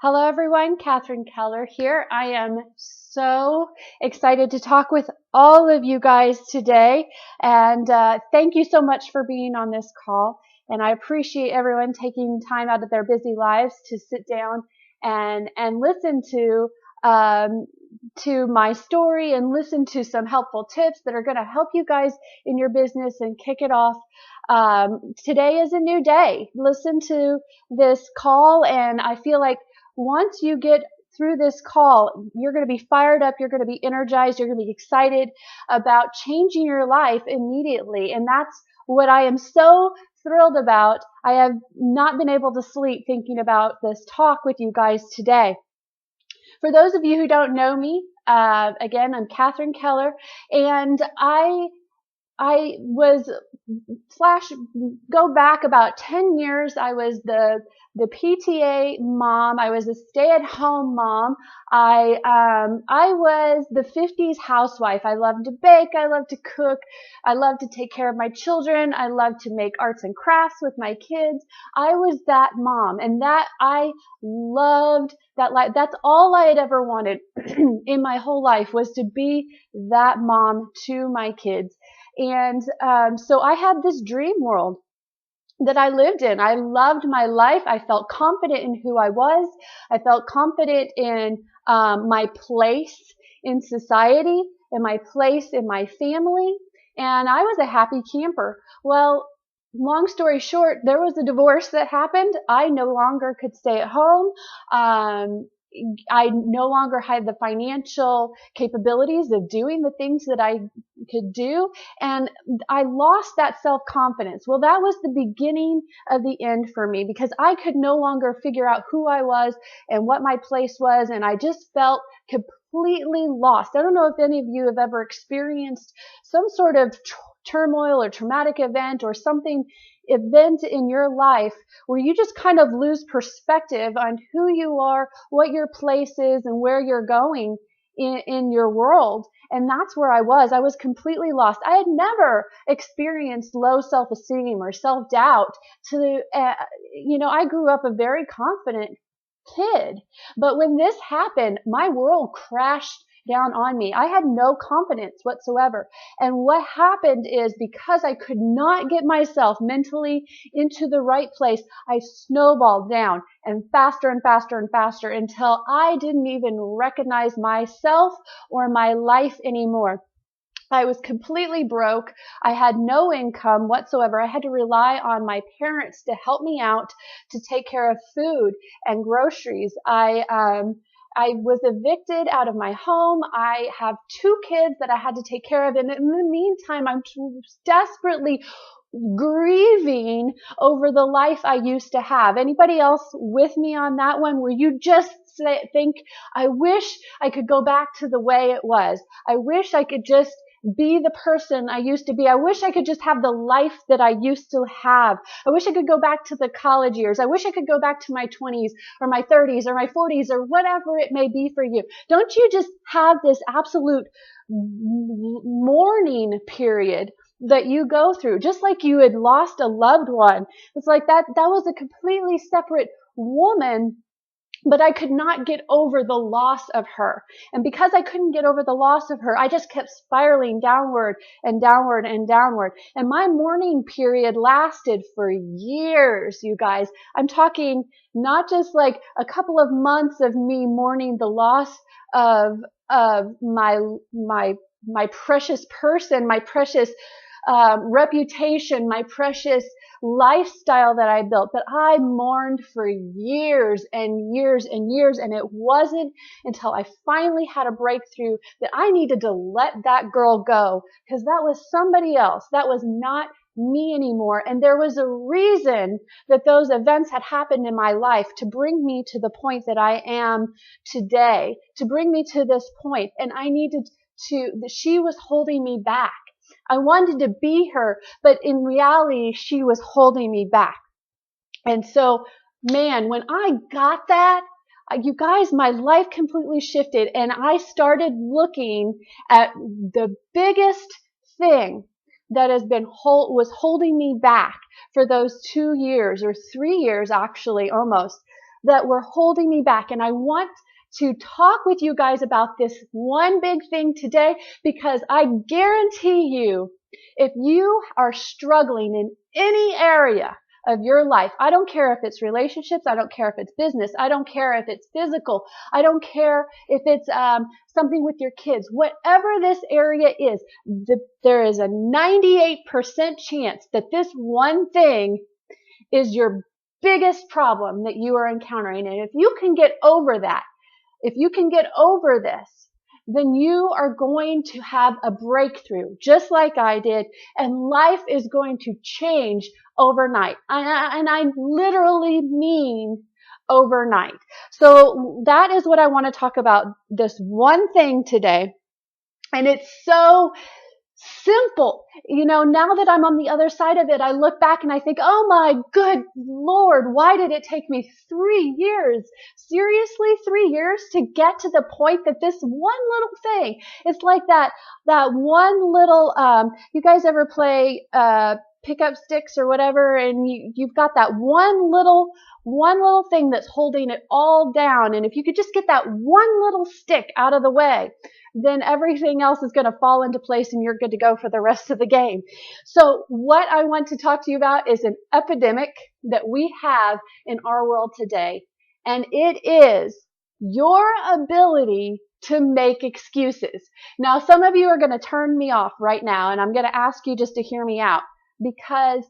Hello, everyone. Catherine Keller here. I am so excited to talk with all of you guys today. And thank you so much for being on this call. And I appreciate everyone taking time out of their busy lives to sit down and listen to my story and listen to some helpful tips that are going to help you guys in your business and kick it off. Today is a new day. Listen to this call, and I feel like once you get through this call, you're going to be fired up, you're going to be energized, you're going to be excited about changing your life immediately. And that's what I am so thrilled about. I have not been able to sleep thinking about this talk with you guys today. For those of you who don't know me, again, I'm Catherine Keller, and I was go back about 10 years. I was the PTA mom. I was a stay-at-home mom. I was the 50s housewife. I loved to bake. I loved to cook. I loved to take care of my children. I loved to make arts and crafts with my kids. I was that mom, and that I loved that life. That's all I had ever wanted in my whole life, was to be that mom to my kids. And so I had this dream world that I lived in. I loved my life. I felt confident in who I was. I felt confident in my place in society, in my place in my family, and I was a happy camper. Well, long story short, there was a divorce that happened. I no longer could stay at home. I no longer had the financial capabilities of doing the things that I could do, and I lost that self-confidence. Well, that was the beginning of the end for me, because I could no longer figure out who I was and what my place was, and I just felt completely lost. I don't know if any of you have ever experienced some sort of turmoil or traumatic event or event in your life where you just kind of lose perspective on who you are, what your place is, and where you're going in your world. And that's where I was. I was completely lost. I had never experienced low self-esteem or self-doubt. I grew up a very confident kid. But when this happened, my world crashed down on me. I had no confidence whatsoever. And what happened is, because I could not get myself mentally into the right place, I snowballed down and faster and faster and faster until I didn't even recognize myself or my life anymore. I was completely broke. I had no income whatsoever. I had to rely on my parents to help me out to take care of food and groceries. I was evicted out of my home. I have two kids that I had to take care of. And in the meantime, I'm desperately grieving over the life I used to have. Anybody else with me on that one, where you just think, I wish I could go back to the way it was. I wish I could just be the person I used to be. I wish I could just have the life that I used to have. I wish I could go back to the college years. I wish I could go back to my 20s or my 30s or my 40s or whatever it may be for you. Don't you just have this absolute mourning period that you go through, just like you had lost a loved one? It's like that was a completely separate woman, but I could not get over the loss of her. And because I couldn't get over the loss of her, I just kept spiraling downward and downward and downward. And my mourning period lasted for years, you guys. I'm talking not just like a couple of months of me mourning the loss of my precious person, my precious reputation, my precious lifestyle that I built, but I mourned for years and years and years. And it wasn't until I finally had a breakthrough that I needed to let that girl go, because that was somebody else. That was not me anymore. And there was a reason that those events had happened in my life to bring me to the point that I am today, to bring me to this point. And I needed she was holding me back. I wanted to be her, but in reality, she was holding me back. And so, man, when I got that, you guys, my life completely shifted, and I started looking at the biggest thing that was holding me back for those 2 years, or 3 years actually, almost, that were holding me back. And I want to talk with you guys about this one big thing today, because I guarantee you, if you are struggling in any area of your life, I don't care if it's relationships, I don't care if it's business, I don't care if it's physical, I don't care if it's something with your kids, whatever this area is, there is a 98% chance that this one thing is your biggest problem that you are encountering. And if you can get over that, if you can get over this, then you are going to have a breakthrough, just like I did, and life is going to change overnight. And I literally mean overnight. So that is what I want to talk about, this one thing today. And it's so simple. Now that I'm on the other side of it, I look back and I think, oh my good Lord, why did it take me 3 years? Seriously, 3 years to get to the point that this one little thing, it's like that one little, you guys ever play, pick up sticks or whatever, and you've got that one little thing that's holding it all down. And if you could just get that one little stick out of the way, then everything else is going to fall into place and you're good to go for the rest of the game. So what I want to talk to you about is an epidemic that we have in our world today. And it is your ability to make excuses. Now, some of you are going to turn me off right now, and I'm going to ask you just to hear me out, because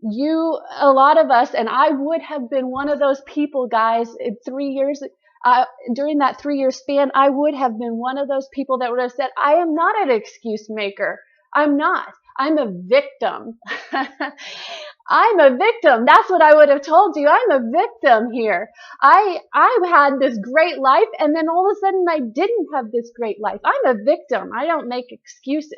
a lot of us, and I would have been one of those people, guys, in 3 years, during that 3-year span, I would have been one of those people that would have said, I am not an excuse maker. I'm not. I'm a victim. I'm a victim. That's what I would have told you. I'm a victim here. I had this great life, and then all of a sudden I didn't have this great life. I'm a victim. I don't make excuses.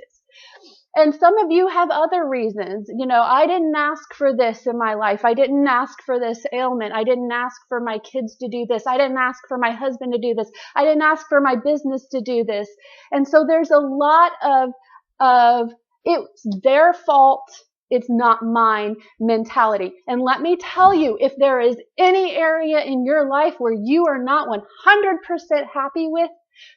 And some of you have other reasons. I didn't ask for this in my life. I didn't ask for this ailment. I didn't ask for my kids to do this. I didn't ask for my husband to do this. I didn't ask for my business to do this. And so there's a lot of it's their fault, it's not mine mentality. And let me tell you, if there is any area in your life where you are not 100% happy with,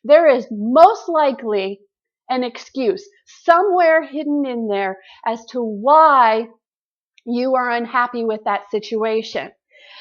there is most likely an excuse somewhere hidden in there as to why you are unhappy with that situation.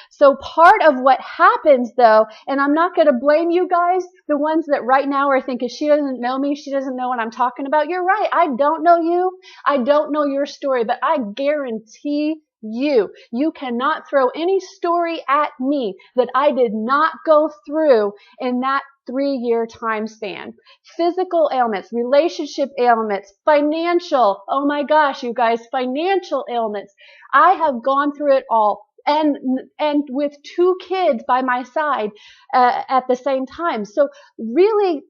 So part of what happens, though, and I'm not going to blame you guys, the ones that right now are thinking, she doesn't know me, she doesn't know what I'm talking about. You're right. I don't know you. I don't know your story, but I guarantee you cannot throw any story at me that I did not go through in that 3-year time span. Physical ailments, relationship ailments, financial, oh my gosh, you guys, financial ailments. I have gone through it all. And with 2 kids by my side at the same time. So really,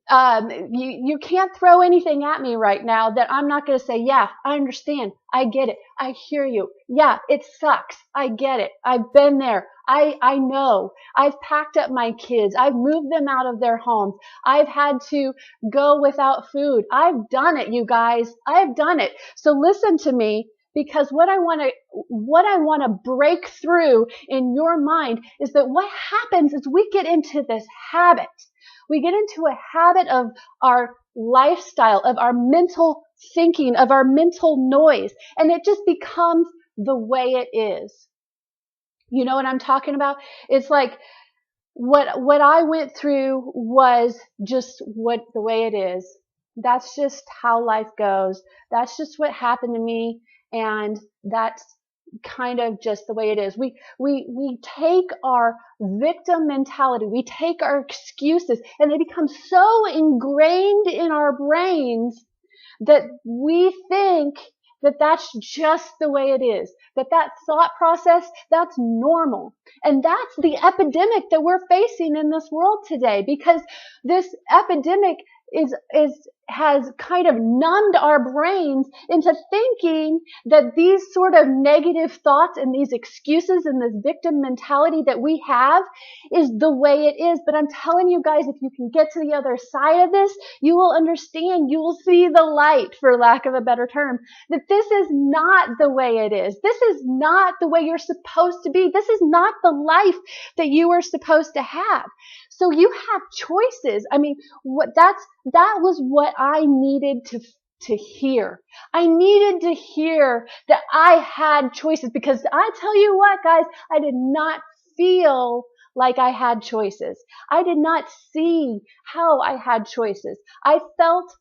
you can't throw anything at me right now that I'm not going to say, yeah, I understand. I get it. I hear you. Yeah, it sucks. I get it. I've been there. I know. I've packed up my kids. I've moved them out of their homes. I've had to go without food. I've done it, you guys. I've done it. So listen to me. Because what I want to break through in your mind is that what happens is we get into this habit. We get into a habit of our lifestyle, of our mental thinking, of our mental noise, and it just becomes the way it is. You know what I'm talking about? It's like what I went through was just the way it is. That's just how life goes. That's just what happened to me. And that's kind of just the way it is. We take our victim mentality, we take our excuses, and they become so ingrained in our brains that we think that that's just the way it is, that thought process, that's normal. And that's the epidemic that we're facing in this world today, because this epidemic has kind of numbed our brains into thinking that these sort of negative thoughts and these excuses and this victim mentality that we have is the way it is. But I'm telling you guys, if you can get to the other side of this, you will understand, you will see the light, for lack of a better term, that this is not the way it is. This is not the way you're supposed to be. This is not the life that you are supposed to have. So you have choices. I mean, that was what I needed to hear. I needed to hear that I had choices, because I tell you what, guys, I did not feel like I had choices. I did not see how I had choices. I felt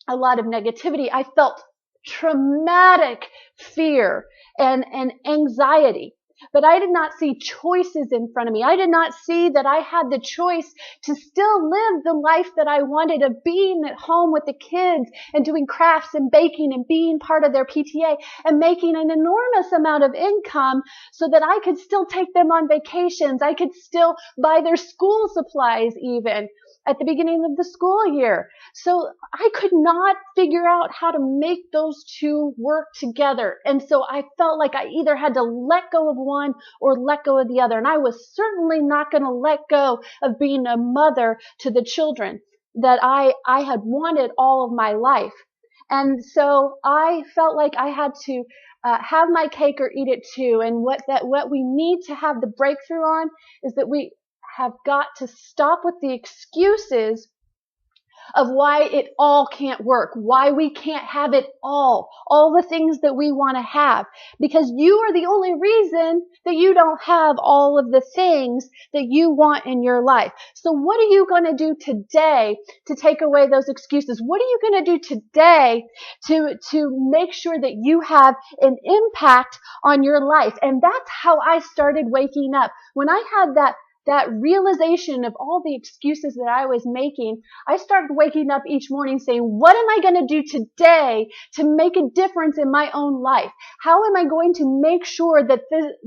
a lot of negativity. I felt traumatic fear and anxiety. But I did not see choices in front of me. I did not see that I had the choice to still live the life that I wanted, of being at home with the kids and doing crafts and baking and being part of their PTA and making an enormous amount of income so that I could still take them on vacations. I could still buy their school supplies even at the beginning of the school year. So I could not figure out how to make those two work together. And so I felt like I either had to let go of one or let go of the other. And I was certainly not going to let go of being a mother to the children that I had wanted all of my life. And so I felt like I had to have my cake or eat it too. And what we need to have the breakthrough on is that we have got to stop with the excuses of why it all can't work, why we can't have it all the things that we want to have, because you are the only reason that you don't have all of the things that you want in your life. So what are you going to do today to take away those excuses? What are you going to do today to make sure that you have an impact on your life? And that's how I started waking up. When I had that realization of all the excuses that I was making, I started waking up each morning saying, what am I going to do today to make a difference in my own life? How am I going to make sure that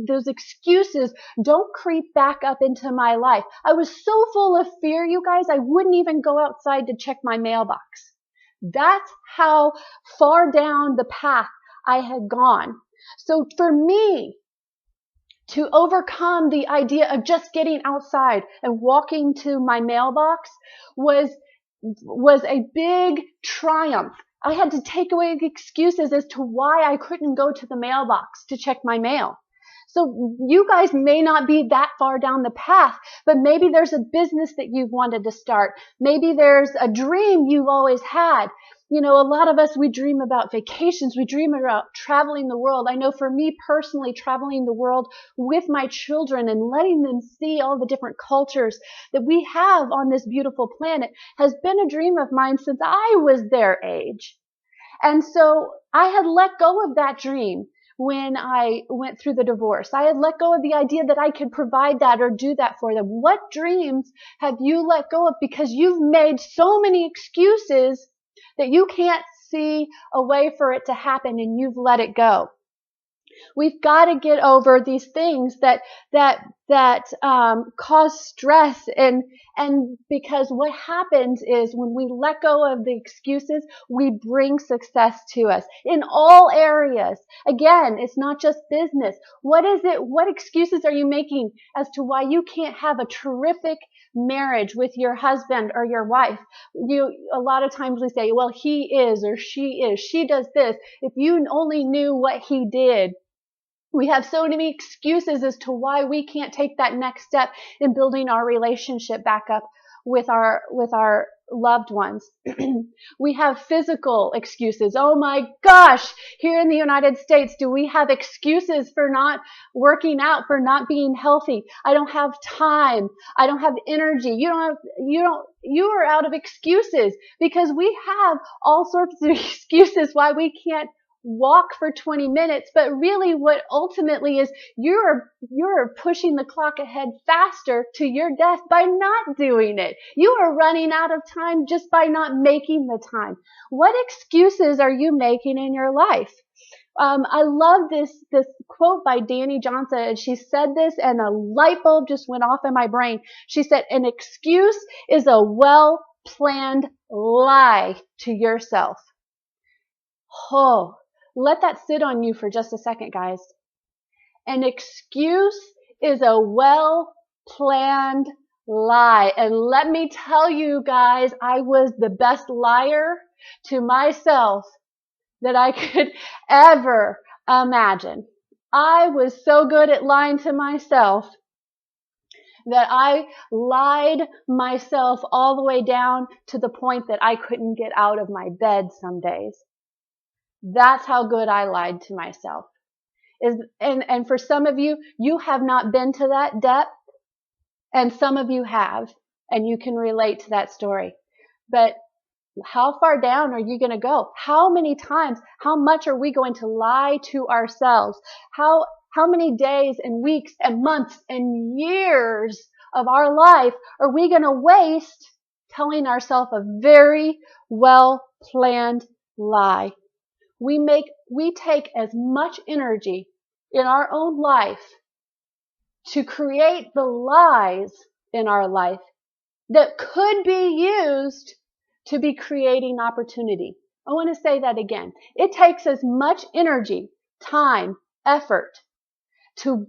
those excuses don't creep back up into my life? I was so full of fear, you guys, I wouldn't even go outside to check my mailbox. That's how far down the path I had gone. So for me, to overcome the idea of just getting outside and walking to my mailbox was a big triumph. I had to take away the excuses as to why I couldn't go to the mailbox to check my mail. So you guys may not be that far down the path, but maybe there's a business that you've wanted to start. Maybe there's a dream you've always had. You know, a lot of us, we dream about vacations. We dream about traveling the world. I know for me personally, traveling the world with my children and letting them see all the different cultures that we have on this beautiful planet has been a dream of mine since I was their age. And so I had let go of that dream when I went through the divorce. I had let go of the idea that I could provide that or do that for them. What dreams have you let go of because you've made so many excuses that you can't see a way for it to happen and you've let it go? We've got to get over these things that cause stress, and because what happens is when we let go of the excuses, we bring success to us in all areas. Again, it's not just business. What is it? What excuses are you making as to why you can't have a terrific marriage with your husband or your wife? A lot of times we say, well, he is or she is. She does this. If you only knew what he did. We have so many excuses as to why we can't take that next step in building our relationship back up with our loved ones. We have physical excuses. Oh my gosh, here in the United States, do we have excuses for not working out, for not being healthy? I don't have time. I don't have energy. You are out of excuses because we have all sorts of excuses why we can't walk for 20 minutes, but really what ultimately is you're pushing the clock ahead faster to your death by not doing it. You are running out of time just by not making the time. What excuses are you making in your life? I love this quote by Danny Johnson, and she said this and a light bulb just went off in my brain. She said, an excuse is a well-planned lie to yourself. Oh, let that sit on you for just a second, guys. An excuse is a well-planned lie. And let me tell you guys, I was the best liar to myself that I could ever imagine. I was so good at lying to myself that I lied myself all the way down to the point that I couldn't get out of my bed some days. That's how good I lied to myself. And for some of you, you have not been to that depth, and some of you have, and you can relate to that story. But how far down are you going to go? How many times, how much are we going to lie to ourselves? How many days and weeks and months and years of our life are we going to waste telling ourselves a very well-planned lie? We take as much energy in our own life to create the lies in our life that could be used to be creating opportunity. I want to say that again. It takes as much energy, time, effort to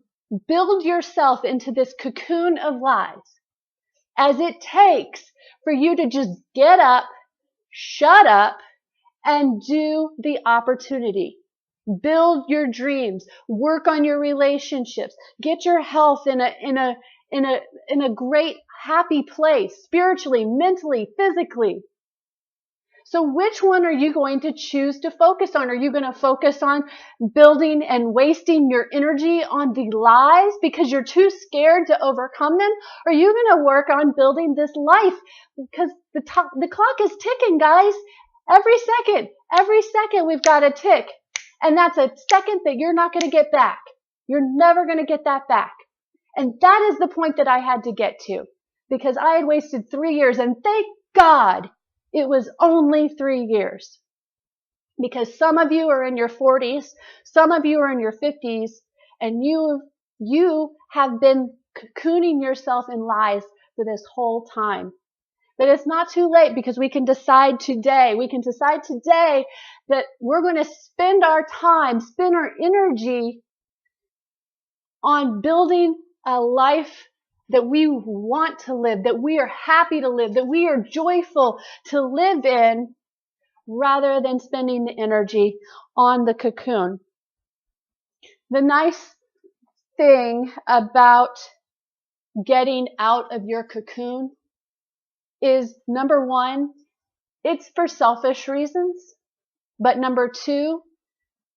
build yourself into this cocoon of lies as it takes for you to just get up, shut up, and do the opportunity. Build your dreams, work on your relationships, get your health in a great happy place, spiritually, mentally, physically. So which one are you going to choose to focus on? Are you going to focus on building and wasting your energy on the lies because you're too scared to overcome them? Or are you going to work on building this life? Because the clock is ticking, guys. Every second we've got a tick. And that's a second that you're not going to get back. You're never going to get that back. And that is the point that I had to get to, because I had wasted 3 years, and thank God it was only 3 years. Because some of you are in your 40s, some of you are in your 50s, and you have been cocooning yourself in lies for this whole time. But it's not too late, because we can decide today. We can decide today that we're going to spend our time, spend our energy on building a life that we want to live, that we are happy to live, that we are joyful to live in, rather than spending the energy on the cocoon. The nice thing about getting out of your cocoon is, number one, it's for selfish reasons. But number two,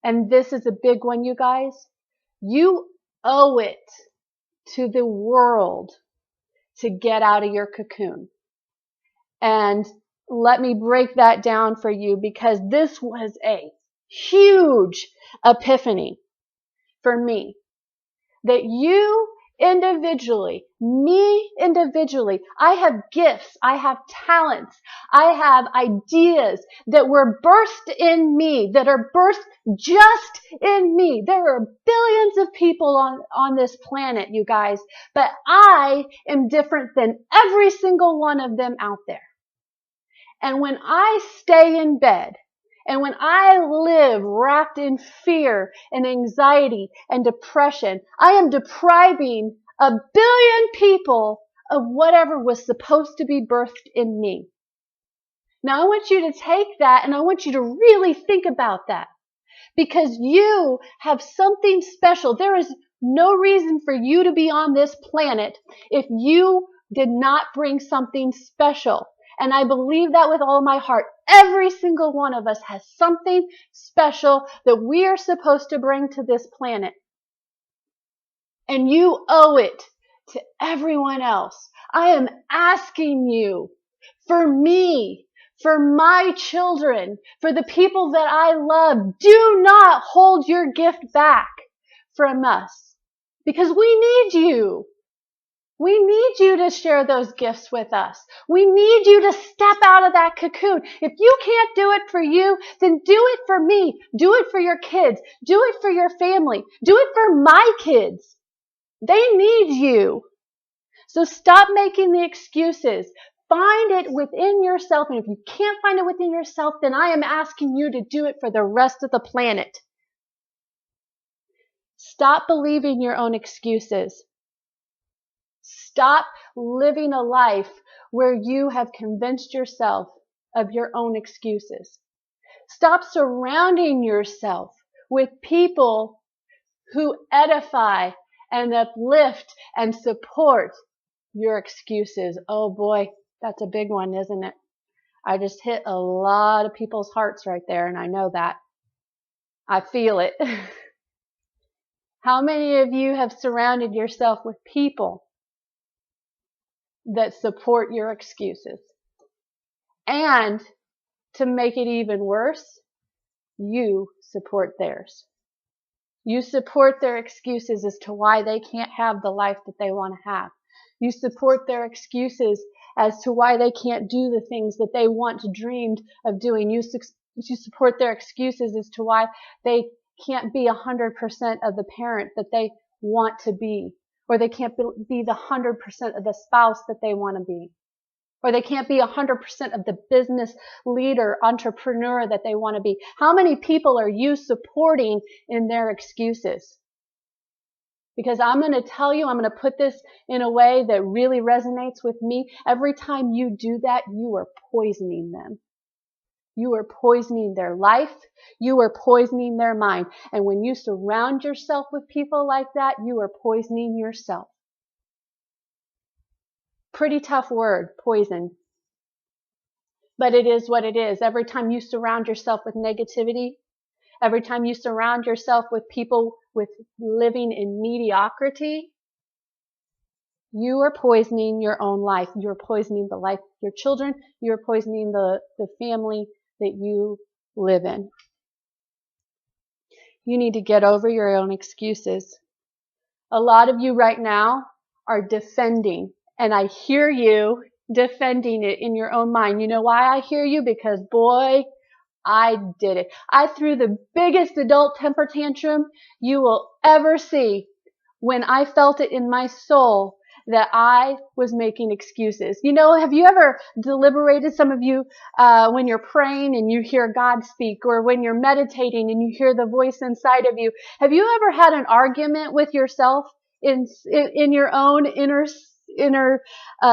and this is a big one, you guys, you owe it to the world to get out of your cocoon. And let me break that down for you, because this was a huge epiphany for me. That you individually, me individually, I have gifts, I have talents, I have ideas that were birthed in me, that are birthed just in me. There are billions of people on this planet, you guys, but I am different than every single one of them out there. And when I stay in bed, and when I live wrapped in fear and anxiety and depression, I am depriving a billion people of whatever was supposed to be birthed in me. Now I want you to take that, and I want you to really think about that, because you have something special. There is no reason for you to be on this planet if you did not bring something special. And I believe that with all my heart. Every single one of us has something special that we are supposed to bring to this planet. And you owe it to everyone else. I am asking you, for me, for my children, for the people that I love, do not hold your gift back from us, because we need you. We need you to share those gifts with us. We need you to step out of that cocoon. If you can't do it for you, then do it for me. Do it for your kids. Do it for your family. Do it for my kids. They need you. So stop making the excuses. find it within yourself, and if you can't find it within yourself, then I am asking you to do it for the rest of the planet. Stop believing your own excuses. Stop living a life where you have convinced yourself of your own excuses. Stop surrounding yourself with people who edify and uplift and support your excuses. Oh boy, that's a big one, isn't it? I just hit a lot of people's hearts right there, and I know that. I feel it. How many of you have surrounded yourself with people that support your excuses? And to make it even worse, you support theirs. You support their excuses as to why they can't have the life that they want to have. You support their excuses as to why they can't do the things that they once dreamed of doing. You support their excuses as to why they can't be 100% of the parent that they want to be, or they can't be the 100% of the spouse that they want to be, or they can't be 100% of the business leader, entrepreneur that they want to be. How many people are you supporting in their excuses? Because I'm going to tell you, I'm going to put this in a way that really resonates with me. Every time you do that, you are poisoning them. You are poisoning their life. You are poisoning their mind. And when you surround yourself with people like that, you are poisoning yourself. Pretty tough word, poison. But it is what it is. Every time you surround yourself with negativity, every time you surround yourself with people with living in mediocrity, you are poisoning your own life. You're poisoning the life of your children. You're poisoning the family that you live in. You need to get over your own excuses. A lot of you right now are defending, and I hear you defending it in your own mind. You know why I hear you? Because boy, I did it. I threw the biggest adult temper tantrum you will ever see when I felt it in my soul that I was making excuses. You know, have you ever deliberated, some of you, when you're praying and you hear God speak, or when you're meditating and you hear the voice inside of you? Have you ever had an argument with yourself in your own inner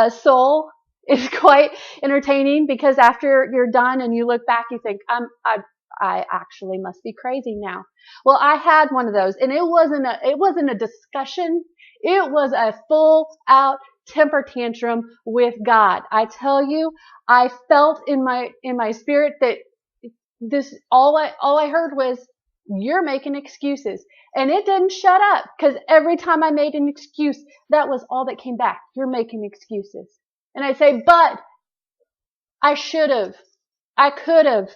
soul? It's quite entertaining, because after you're done and you look back, you think, I actually must be crazy now. Well, I had one of those, and it wasn't a discussion. It was a full out temper tantrum with God. I tell you, I felt in my spirit that this, all I heard was, you're making excuses. And it didn't shut up, because every time I made an excuse, that was all that came back. You're making excuses. And I'd say, but I should have, I could have,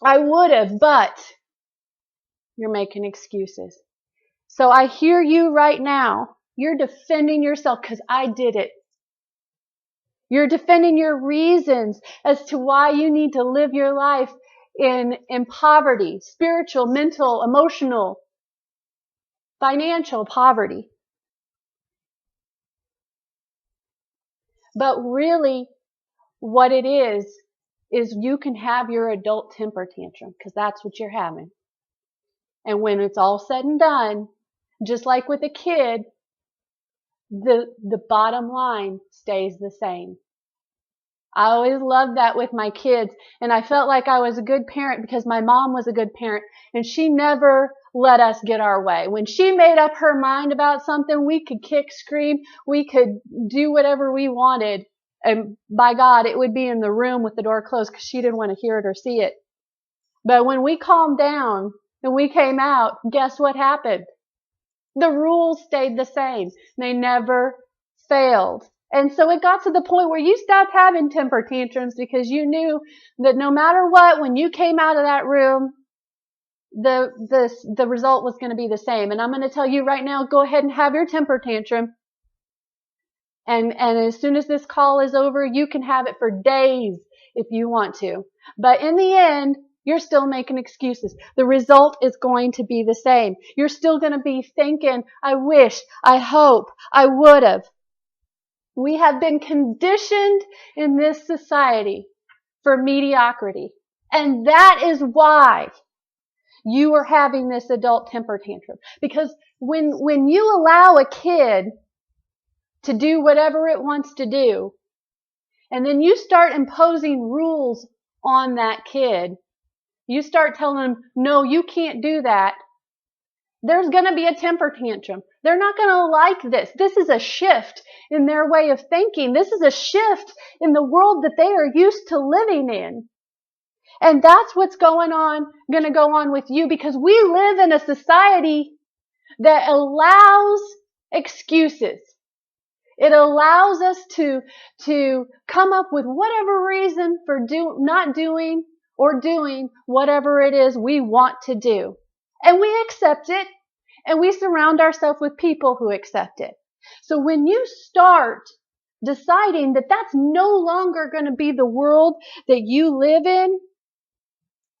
I would have, but you're making excuses. So I hear you right now. You're defending yourself because I did it. You're defending your reasons as to why you need to live your life in poverty, spiritual, mental, emotional, financial poverty. But really, what it is you can have your adult temper tantrum, because that's what you're having. And when it's all said and done, just like with a kid, the bottom line stays the same. I always loved that with my kids, and I felt like I was a good parent because my mom was a good parent, and she never let us get our way. When she made up her mind about something, we could kick, scream, we could do whatever we wanted, and by God, it would be in the room with the door closed because she didn't want to hear it or see it. But when we calmed down and we came out, guess what happened? The rules stayed the same. They never failed. And so it got to the point where you stopped having temper tantrums because you knew that no matter what, when you came out of that room, the result was going to be the same. And I'm going to tell you right now, go ahead and have your temper tantrum. And as soon as this call is over, you can have it for days if you want to. But in the end, you're still making excuses. The result is going to be the same. You're still going to be thinking, I wish, I hope, I would have. We have been conditioned in this society for mediocrity. And that is why you are having this adult temper tantrum. Because when you allow a kid to do whatever it wants to do, and then you start imposing rules on that kid, you start telling them, no, you can't do that, there's going to be a temper tantrum. They're not going to like this. This is a shift in their way of thinking. This is a shift in the world that they are used to living in. And that's what's going to go on with you, because we live in a society that allows excuses. It allows us to come up with whatever reason for not doing or doing whatever it is we want to do. And we accept it, and we surround ourselves with people who accept it. So when you start deciding that that's no longer going to be the world that you live in,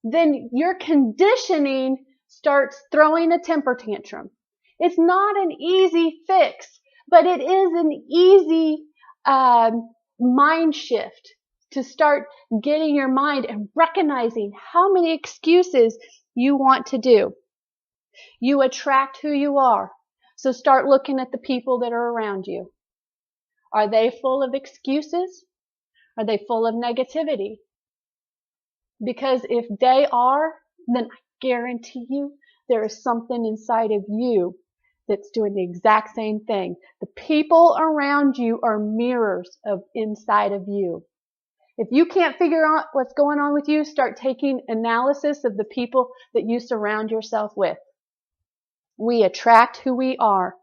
then your conditioning starts throwing a temper tantrum. It's not an easy fix, but it is an easy mind shift to start getting your mind and recognizing how many excuses you want to do. You attract who you are. So start looking at the people that are around you. Are they full of excuses? Are they full of negativity? Because if they are, then I guarantee you there is something inside of you that's doing the exact same thing. The people around you are mirrors of inside of you. If you can't figure out what's going on with you, start taking analysis of the people that you surround yourself with. We attract who we are.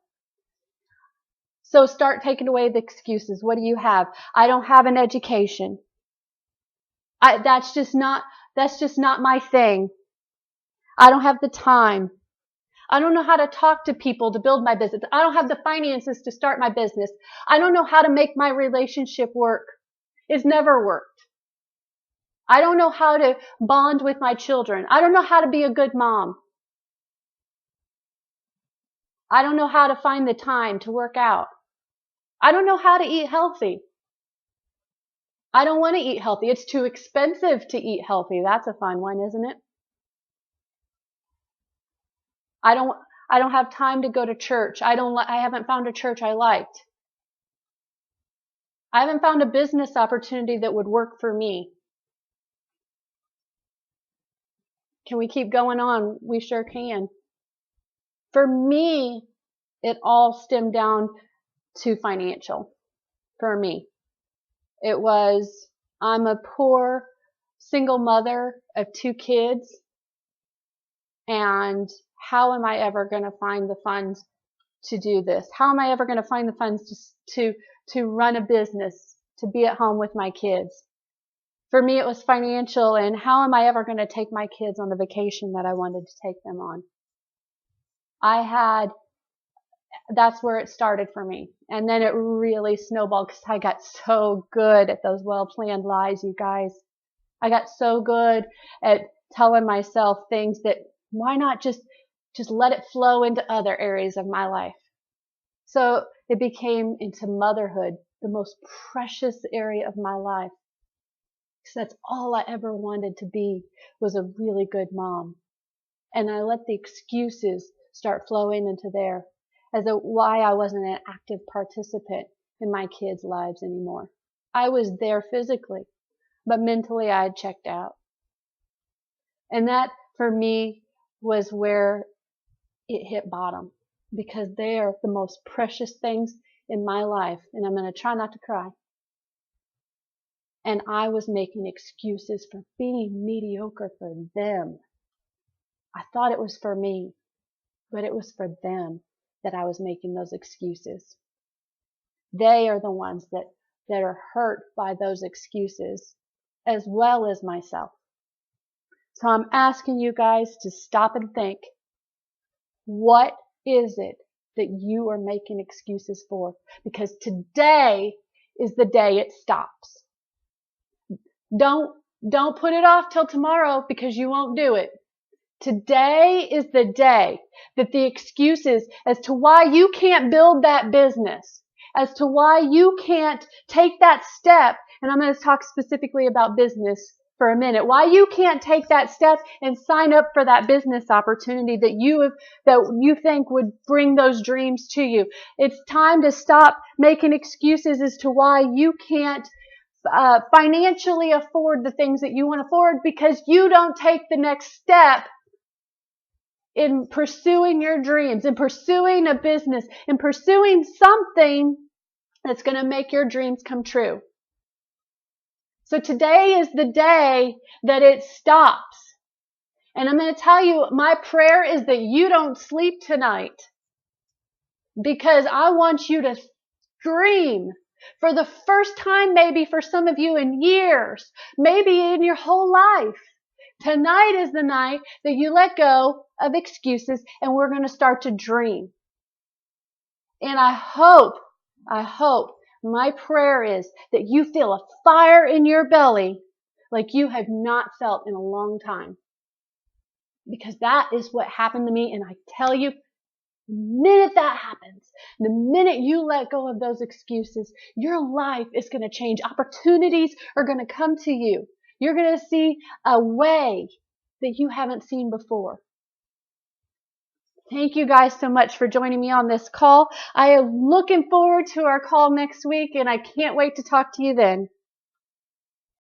So start taking away the excuses. What do you have? I don't have an education. That's just not my thing. I don't have the time. I don't know how to talk to people to build my business. I don't have the finances to start my business. I don't know how to make my relationship work. It's never worked. I don't know how to bond with my children. I don't know how to be a good mom. I don't know how to find the time to work out. I don't know how to eat healthy. I don't want to eat healthy. It's too expensive to eat healthy. That's a fun one, isn't it? I don't have time to go to church. I haven't found a church I liked. I haven't found a business opportunity that would work for me. Can we keep going on? We sure can. For me, it all stemmed down to financial. For me, it was, I'm a poor single mother of 2 kids, and how am I ever going to find the funds to do this? How am I ever going to find the funds to run a business, to be at home with my kids? For me, it was financial, and how am I ever going to take my kids on the vacation that I wanted to take them on? That's where it started for me. And then it really snowballed because I got so good at those well-planned lies, you guys. I got so good at telling myself things that, why not just let it flow into other areas of my life? So it became into motherhood, the most precious area of my life. Because that's all I ever wanted to be, was a really good mom. And I let the excuses start flowing into there as to why I wasn't an active participant in my kids' lives anymore. I was there physically, but mentally I had checked out. And that, for me, was where it hit bottom, because they are the most precious things in my life, and I'm going to try not to cry. And I was making excuses for being mediocre for them. I thought it was for me, but it was for them that I was making those excuses. They are the ones that are hurt by those excuses, as well as myself. So I'm asking you guys to stop and think, what is it that you are making excuses for? Because today is the day it stops. Don't put it off till tomorrow, because you won't do it. Today is the day that the excuses as to why you can't build that business, as to why you can't take that step. And I'm going to talk specifically about business for a minute. Why you can't take that step and sign up for that business opportunity that you think would bring those dreams to you. It's time to stop making excuses as to why you can't financially afford the things that you want to afford because you don't take the next step in pursuing your dreams, in pursuing a business, in pursuing something that's going to make your dreams come true. So today is the day that it stops. And I'm going to tell you, my prayer is that you don't sleep tonight, because I want you to scream for the first time, maybe for some of you in years, maybe in your whole life. Tonight is the night that you let go of excuses and we're going to start to dream. And I hope, my prayer is that you feel a fire in your belly like you have not felt in a long time. Because that is what happened to me. And I tell you, the minute that happens, the minute you let go of those excuses, your life is going to change. Opportunities are going to come to you. You're going to see a way that you haven't seen before. Thank you guys so much for joining me on this call. I am looking forward to our call next week, and I can't wait to talk to you then.